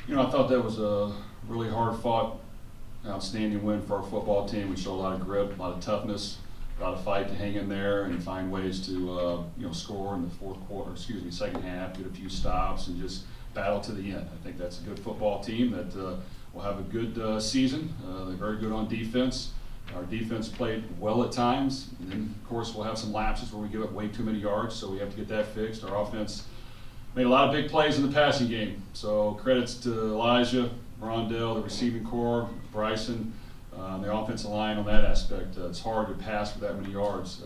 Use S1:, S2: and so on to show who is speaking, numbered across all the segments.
S1: I thought that was a really hard-fought, outstanding win for our football team. We showed a lot of grit, a lot of toughness, a lot of fight to hang in there and find ways to, score in the second half, get a few stops, and just battle to the end. I think that's a good football team that will have a good season. They're very good on defense. Our defense played well at times, and then, of course, we'll have some lapses where we give up way too many yards, so we have to get that fixed. Our offense made a lot of big plays in the passing game. So credits to Elijah, Rondell, the receiving core, Bryson, the offensive line on that aspect. It's hard to pass for that many yards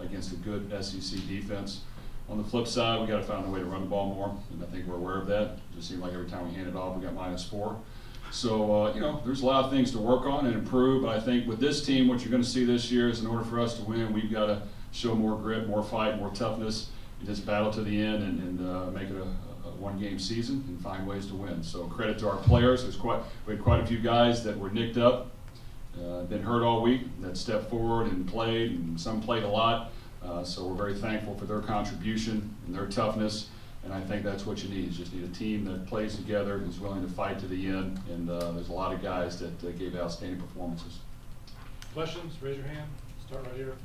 S1: against a good SEC defense. On the flip side, we got to find a way to run the ball more, and I think we're aware of that. It just seemed like every time we handed off, we got -4. So, there's a lot of things to work on and improve, but I think with this team, what you're going to see this year is in order for us to win, we've got to show more grit, more fight, more toughness, and just battle to the end and make it a one-game season and find ways to win. So credit to our players. We had quite a few guys that were nicked up, been hurt all week, that stepped forward and played, and some played a lot. So we're very thankful for their contribution and their toughness. And I think that's what you need. You just need a team that plays together and is willing to fight to the end. And there's a lot of guys that gave outstanding performances.
S2: Questions? Raise your hand. Start right here.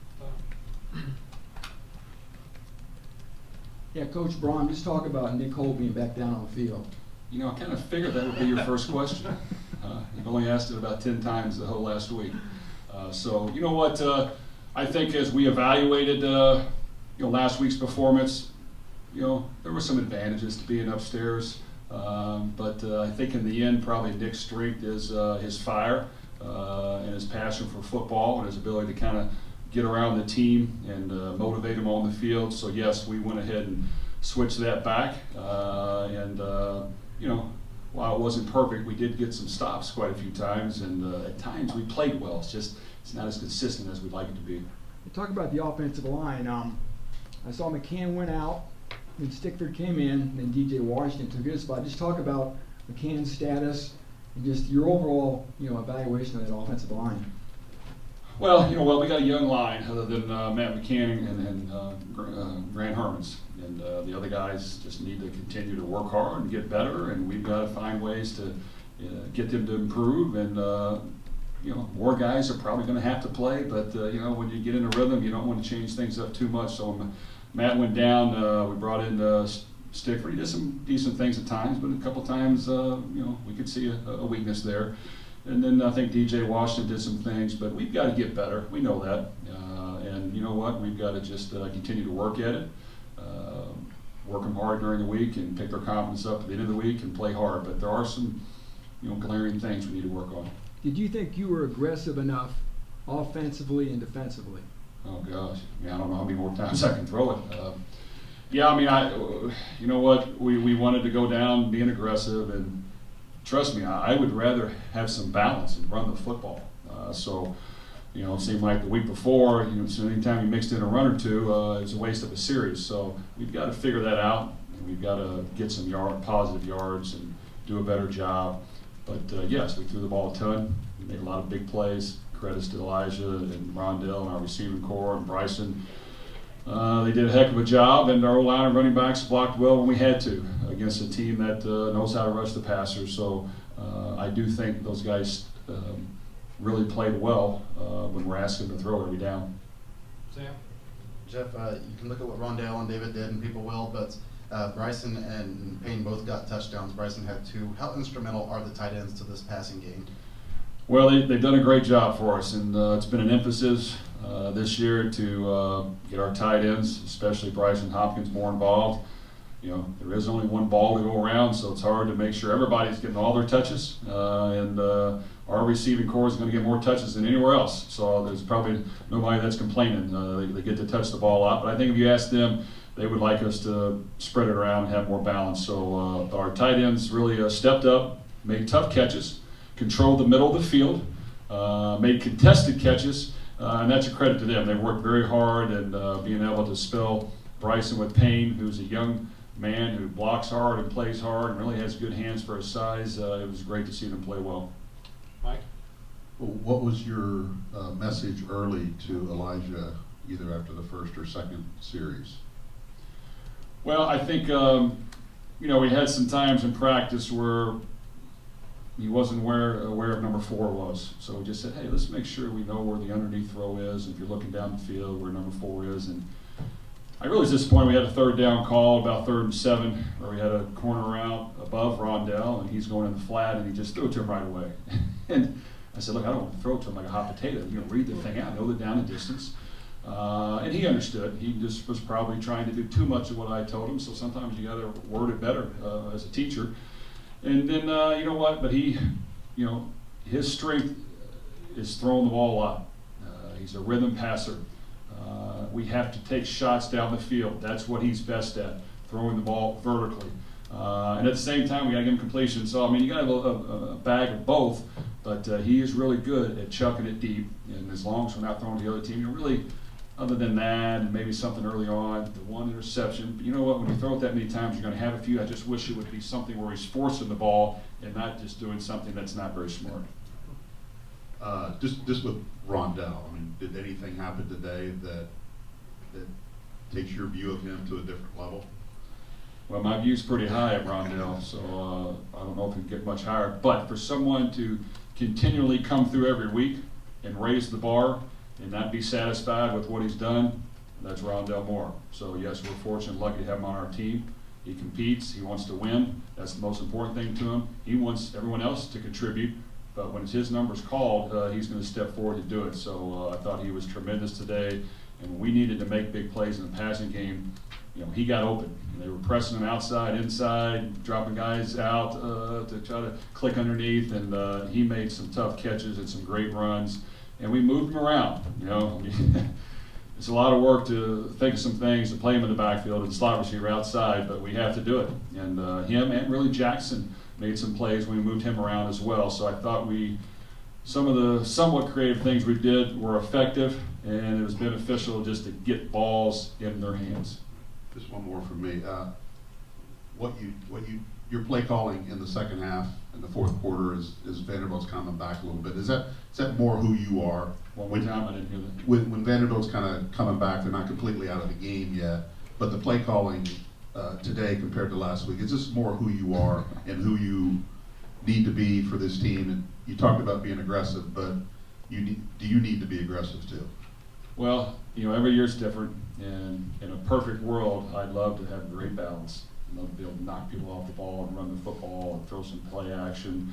S3: Yeah, Coach Brohm, just talk about Nick Cole being back down on the field.
S1: I kind of figured that would be your first question. You've only asked it about 10 times the whole last week. So you know what? I think as we evaluated last week's performance, there were some advantages to being upstairs, but I think in the end, probably Nick's strength is his fire and his passion for football and his ability to kind of get around the team and motivate them on the field. So yes, we went ahead and switched that back, and while it wasn't perfect, we did get some stops quite a few times, and at times we played well. It's not as consistent as we'd like it to be.
S3: You talk about the offensive line. I saw McCann went out. When Stickford came in, and DJ Washington took his spot. Just talk about McCann's status and just your overall, evaluation of that offensive line.
S1: Well, we got a young line other than Matt McCann and Grant Hermans, and the other guys just need to continue to work hard and get better, and we've got to find ways to get them to improve. And more guys are probably going to have to play, but when you get in a rhythm, you don't want to change things up too much. So when Matt went down, we brought in Stickford. He did some decent things at times, but a couple times, we could see a weakness there. And then I think DJ Washington did some things, but we've got to get better. We know that. And you know what? We've got to just continue to work at it, work them hard during the week and pick their confidence up at the end of the week and play hard. But there are some, glaring things we need to work on.
S3: Did you think you were aggressive enough offensively and defensively?
S1: Oh gosh, I don't know how many more times I can throw it. You know what? We wanted to go down being aggressive, and trust me, I would rather have some balance and run the football. It seemed like the week before, so anytime you mixed in a run or two, it's a waste of a series. So we've got to figure that out, and we've got to get some positive yards and do a better job. But yes, we threw the ball a ton. We made a lot of big plays. Credits to Elijah and Rondell and our receiving core and Bryson. They did a heck of a job, and our O-line and running backs blocked well when we had to against a team that knows how to rush the passer. So I do think those guys really played well when we're asking them to throw every down.
S2: Sam?
S4: Jeff, you can look at what Rondell and David did, and people will, but Bryson and Payne both got touchdowns. Bryson had 2. How instrumental are the tight ends to this passing game?
S1: Well, they've done a great job for us, and it's been an emphasis this year to get our tight ends, especially Bryson Hopkins, more involved. There is only one ball to go around, so it's hard to make sure everybody's getting all their touches, and our receiving core is going to get more touches than anywhere else. So there's probably nobody that's complaining. They get to touch the ball a lot, but I think if you ask them, they would like us to spread it around and have more balance. So our tight ends really stepped up, made tough catches, controlled the middle of the field, made contested catches, and that's a credit to them. They worked very hard, and being able to spell Bryson with Payne, who's a young man who blocks hard and plays hard and really has good hands for his size, it was great to see them play well.
S2: Mike?
S5: Well, what was your message early to Elijah, either after the first or second series?
S1: Well, I think, we had some times in practice where he wasn't aware of number 4 was. So we just said, hey, let's make sure we know where the underneath throw is. If you're looking down the field, where number 4 is. And I really was disappointed. We had a 3rd down call, about 3rd and 7, where we had a corner out above Rondell, and he's going in the flat, and he just threw it to him right away. And I said, look, I don't want to throw it to him like a hot potato. You know, read the thing out, know the down and distance. And he understood. He just was probably trying to do too much of what I told him. So sometimes you got to word it better as a teacher. And then you know what? But he, you know, his strength is throwing the ball a lot. He's a rhythm passer. We have to take shots down the field. That's what he's best at, throwing the ball vertically. And at the same time, we got to give him completion. So I mean, you got to have a bag of both. But he is really good at chucking it deep. And as long as we're not throwing to the other team, you really. Other than that, and maybe something early on, the 1 interception. But you know what? When you throw it that many times, you're going to have a few. I just wish it would be something where he's forcing the ball and not just doing something that's not very smart.
S5: Just with Rondell, I mean, did anything happen today that takes your view of him to a different level?
S1: Well, my view's pretty high of Rondell, so I don't know if we can get much higher. But for someone to continually come through every week and raise the bar and not be satisfied with what he's done, that's Rondell Moore. So yes, we're fortunate, lucky to have him on our team. He competes, he wants to win. That's the most important thing to him. He wants everyone else to contribute, but when it's his number's called, he's going to step forward to do it. So I thought he was tremendous today, and when we needed to make big plays in the passing game, you know, he got open. And they were pressing him outside, inside, dropping guys out to try to click underneath, and he made some tough catches and some great runs. And we moved him around, you know. It's a lot of work to think of some things, to play him in the backfield and slot receiver outside, but we have to do it. And him and really Jackson made some plays when we moved him around as well. So I thought some of the somewhat creative things we did were effective, and it was beneficial just to get balls in their hands.
S5: Just one more from me. Your play calling in the second half and the fourth quarter is Vanderbilt's coming back a little bit. Is that more who you are?
S1: One time I didn't hear that.
S5: When Vanderbilt's kind of coming back, they're not completely out of the game yet, but the play calling today compared to last week, is this more who you are and who you need to be for this team? And you talked about being aggressive, but do you need to be aggressive too?
S1: Well, you know, every year's different, and in a perfect world, I'd love to have great balance. I'd love to be able to knock people off the ball and run the football and throw some play action.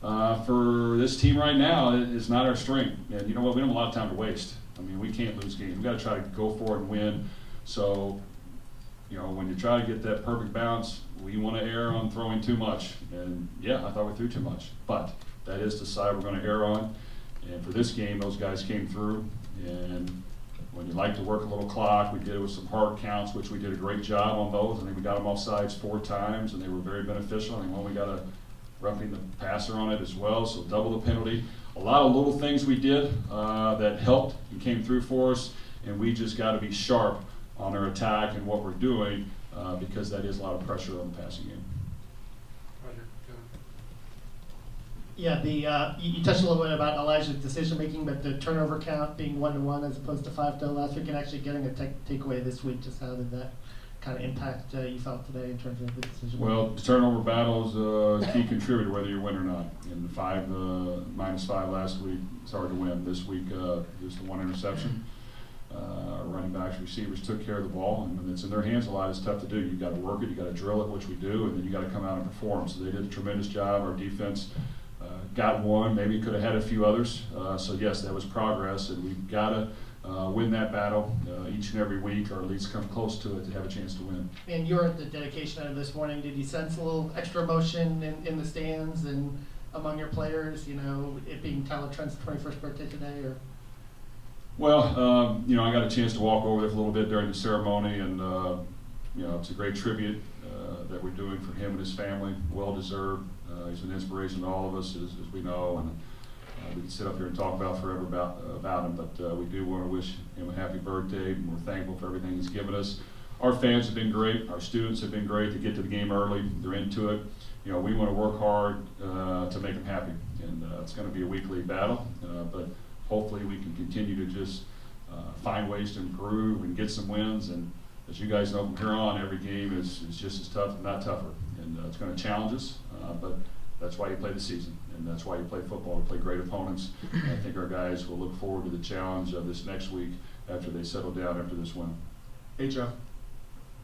S1: For this team right now, it's not our strength. And you know what? We don't have a lot of time to waste. I mean, we can't lose games. We've got to try to go for it and win. So, you know, when you try to get that perfect balance, we want to err on throwing too much. And yeah, I thought we threw too much. But that is the side we're going to err on. And for this game, those guys came through. And when you like to work a little clock, we did it with some hard counts, which we did a great job on those. I think we got them off sides 4 times, and they were very beneficial. I think we got a roughing the passer on it as well, so double the penalty. A lot of little things we did that helped and came through for us, and we just got to be sharp on our attack and what we're doing because that is a lot of pressure on the passing game.
S2: Roger,
S6: Yeah, you touched a little bit about Elijah's decision making, but the turnover count being 1-1 as opposed to 5-0 last week, and actually getting a takeaway this week. Just how did that kind of impact you felt today in terms of the decision making?
S1: Well, the turnover battle is a key contributor whether you win or not. And the -5 last week, it's hard to win. This week, just the 1 interception. Our running backs, receivers took care of the ball, and when it's in their hands, a lot is tough to do. You've got to work it, you've got to drill it, which we do, and then you got to come out and perform. So they did a tremendous job. Our defense got one, maybe could have had a few others. So yes, that was progress, and we've got to win that battle each and every week, or at least come close to it to have a chance to win.
S6: And you're at the dedication of this morning. Did you sense a little extra emotion in the stands and among your players? You know, it being Tyler Trent's 21st birthday today, or?
S1: Well, you know, I got a chance to walk over there for a little bit during the ceremony, and you know, it's a great tribute that we're doing for him and his family. Well deserved. He's an inspiration to all of us, as we know, and we can sit up here and talk about forever about him. But we do want to wish him a happy birthday, and we're thankful for everything he's given us. Our fans have been great. Our students have been great to get to the game early. They're into it. You know, we want to work hard to make them happy, and it's going to be a weekly battle. But hopefully we can continue to just find ways to improve and get some wins. And as you guys know, from here on, every game is just as tough, if not tougher. And it's going to challenge us, but That's why you play the season, and that's why you play football, to play great opponents. And I think our guys will look forward to the challenge of this next week after they settle down after this win.
S7: Hey Jeff,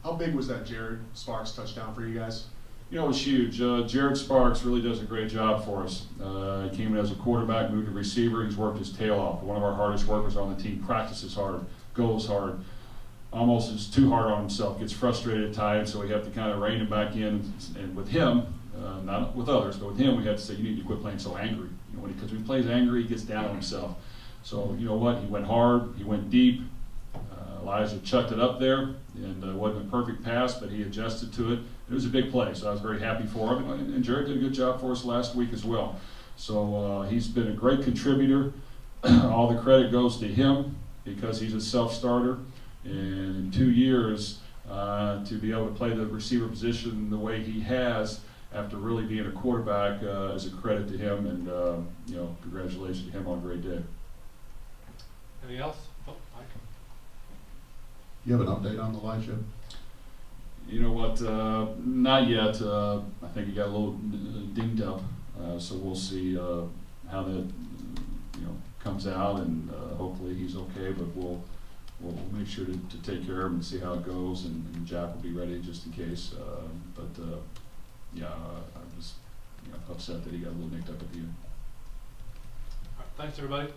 S7: how big was that Jared Sparks touchdown for you guys?
S1: You know, it was huge. Jared Sparks really does a great job for us. He came in as a quarterback, moved to receiver. He's worked his tail off. One of our hardest workers on the team, practices hard, goes hard, almost is too hard on himself, gets frustrated at times, so we have to kind of rein him back in. And with him, not with others, but with him, we have to say, you need to quit playing so angry. You know, because when he plays angry, he gets down on himself. So, you know what? He went hard, he went deep. Elijah chucked it up there, and it wasn't a perfect pass, but he adjusted to it. It was a big play, so I was very happy for him. And Jared did a good job for us last week as well. So he's been a great contributor. All the credit goes to him because he's a self-starter. And in 2 years, to be able to play the receiver position the way he has after really being a quarterback is a credit to him. And, you know, congratulations to him on a great day.
S2: Anything else? Oh, Mike.
S5: You have an update on Elijah?
S1: You know what? Not yet. I think he got a little dinged up, so we'll see how that comes out, and hopefully he's okay. But we'll make sure to take care of him and see how it goes, and Jack will be ready just in case. Yeah, I was upset that he got a little nicked up at the end.
S2: All right, thanks, everybody.